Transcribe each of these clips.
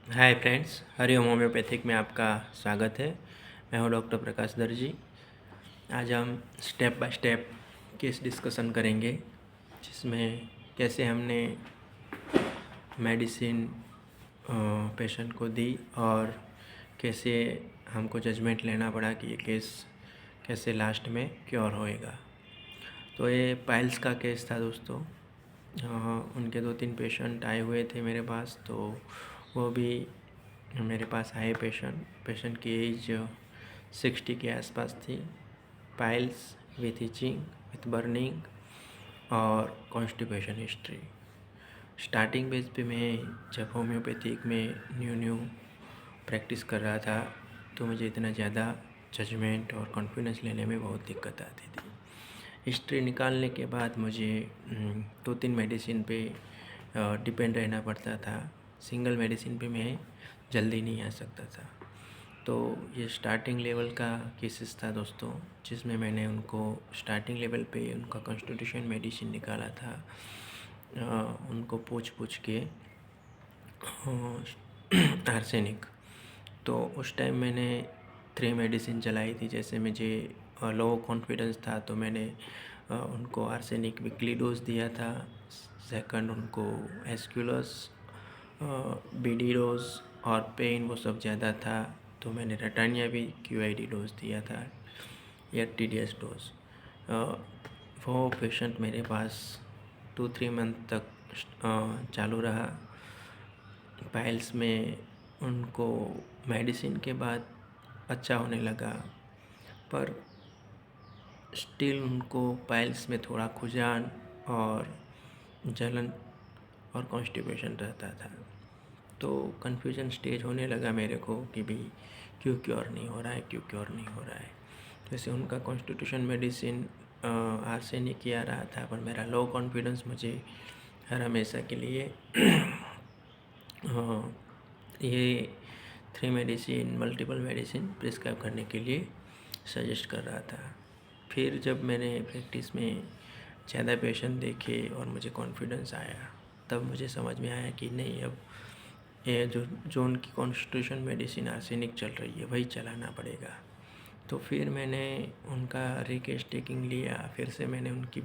Hi friends, Hariom homeopathic में आपका स्वागत है। मैं हूं डॉक्टर प्रकाश दर्जी। आज हम step by step case discussion करेंगे, जिसमें कैसे हमने मेडिसिन पेशेंट को दी और कैसे हमको जजमेंट लेना पड़ा कि ये केस कैसे लास्ट में क्योर होएगा। तो ये पाइल्स का केस था दोस्तों। उनके 2-3 पेशेंट आए हुए थे मेरे पास, तो वो भी मेरे पास आए पेशेंट की एज 60 के आसपास थी। Piles with itching with burning और कॉन्स्टिपेशन हिस्ट्री। स्टार्टिंग बेस पे मैं जब होम्योपैथिक में न्यू प्रैक्टिस कर रहा था, तो मुझे इतना ज़्यादा जजमेंट और कॉन्फिडेंस लेने में बहुत दिक्कत आती थी। हिस्ट्री निकालने के बाद मुझे 2-3 मेडिसिन पे डिपेंड रहना पड़ता था। सिंगल मेडिसिन पे मैं जल्दी नहीं आ सकता था। तो ये स्टार्टिंग लेवल का केसेस था दोस्तों, जिसमें मैंने उनको स्टार्टिंग लेवल पे उनका कॉन्स्टिट्यूशन मेडिसिन निकाला था। उनको पूछ के आर्सेनिक। तो उस टाइम मैंने 3 मेडिसिन चलाई थी। जैसे मुझे लो कॉन्फिडेंस था, तो मैंने उनको आर्सेनिक वीकली डोज दिया था। सेकंड उनको एस्क्यूलस बीडी डोज, और पेन वो सब ज़्यादा था तो मैंने रटानिया भी क्यूआईडी डोज दिया था या टीडीएस डोज। वो पेशेंट मेरे पास 2-3 मंथ तक चालू रहा। पाइल्स में उनको मेडिसिन के बाद अच्छा होने लगा, पर स्टिल उनको पाइल्स में थोड़ा खुजान और जलन और कॉन्स्टिपेशन रहता था। तो कन्फ्यूजन स्टेज होने लगा मेरे को कि भाई क्यों क्योर नहीं हो रहा है। जैसे उनका कॉन्स्टिट्यूशन मेडिसिन आर्सेनिक ही आ रहा था, पर मेरा लो कॉन्फिडेंस मुझे हर हमेशा के लिए ये 3 मेडिसिन मल्टीपल मेडिसिन प्रिस्क्राइब करने के लिए सजेस्ट कर रहा था। फिर जब मैंने प्रैक्टिस में ज़्यादा पेशेंट देखे और मुझे कॉन्फिडेंस आया, तब मुझे समझ में आया कि नहीं, अब ये जो उनकी कॉन्स्टिट्यूशन मेडिसिन आर्सेनिक चल रही है वही चलाना पड़ेगा। तो फिर मैंने उनका रिकेस टेकिंग लिया। फिर से मैंने उनकी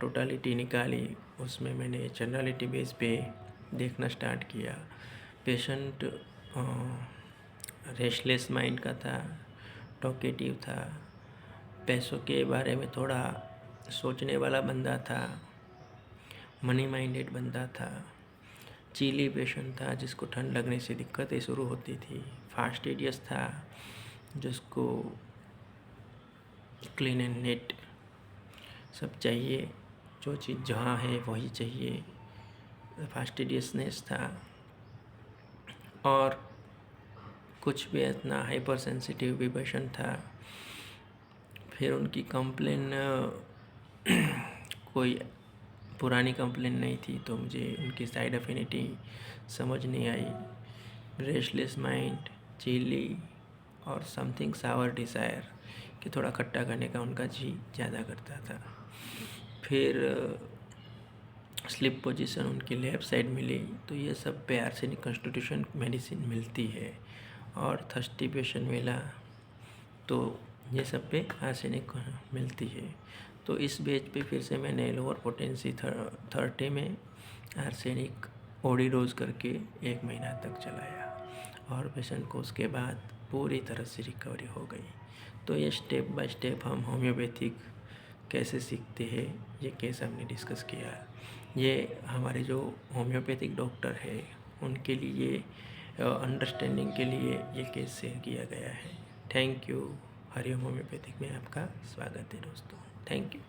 टोटलिटी निकाली। उसमें मैंने जनरलिटी बेस पे देखना स्टार्ट किया। पेशेंट रेस्टलेस माइंड का था, टॉकेटिव था, पैसों के बारे में थोड़ा सोचने वाला बंदा था, मनी माइंडेड बंदा था, चीली पेशेंट था जिसको ठंड लगने से दिक्कतें शुरू होती थी, फास्टिडियस था जिसको क्लीन एंड नीट सब चाहिए, जो चीज़ जहाँ है वही चाहिए, फास्टिडियसनेस था, और कुछ भी इतना हाइपर सेंसिटिव भी पेशेंट था। फिर उनकी कंप्लेन कोई पुरानी कंप्लेन नहीं थी, तो मुझे उनकी साइड एफिनिटी समझ नहीं आई। रेस्टलेस माइंड, चिली और समथिंग सावर डिज़ायर कि थोड़ा खट्टा करने का उनका जी ज़्यादा करता था। फिर स्लिप पोजीशन उनकी लेफ़्ट साइड मिली, तो ये सब पे आर्सेनिक कॉन्स्टिट्यूशन मेडिसिन मिलती है। और थर्स्टी पेशेंट मिला, तो ये सब पे आर्सेनिक मिलती है। तो इस बेच पे फिर से मैंने लोअर पोटेंसी 30 में आर्सेनिक ओडी डोज करके 1 महीना तक चलाया, और पेशेंट को उसके बाद पूरी तरह से रिकवरी हो गई। तो ये स्टेप बाय स्टेप हम होम्योपैथिक कैसे सीखते हैं, ये केस हमने डिस्कस किया। ये हमारे जो होम्योपैथिक डॉक्टर है उनके लिए अंडरस्टैंडिंग के लिए ये केस शेयर किया गया है। Thank you. हरिओम होम्योपैथिक में आपका स्वागत है दोस्तों। Thank you.